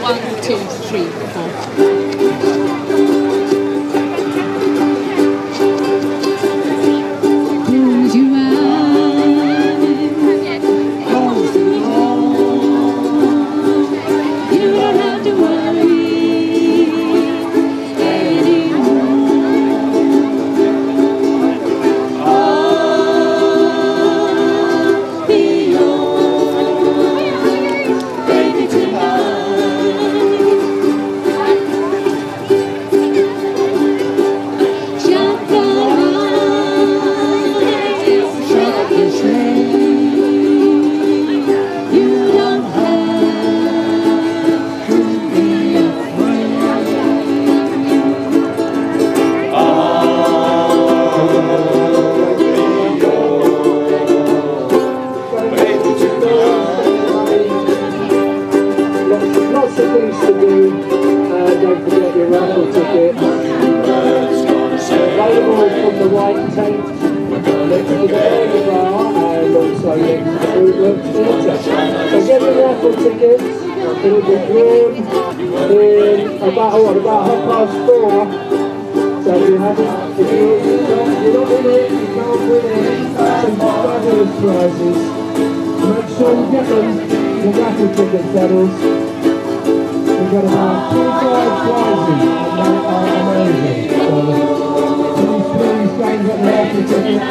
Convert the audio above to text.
One, two, three, four. Close your eyes. You don't have to worry anymore. I'll be yours, baby, tonight. Lots of things to do. Don't forget your raffle ticket. Available from the white tent next to the burger bar and also next to the Bootlook Theatre. So get your raffle tickets. It'll be drawn in about 4:30. So if you're not in it, you can't win it. Some fabulous prizes. Make sure you get them. The raffle ticket medals. We've got about 25 prizes and they are amazing. So please go and get the raffle ticket.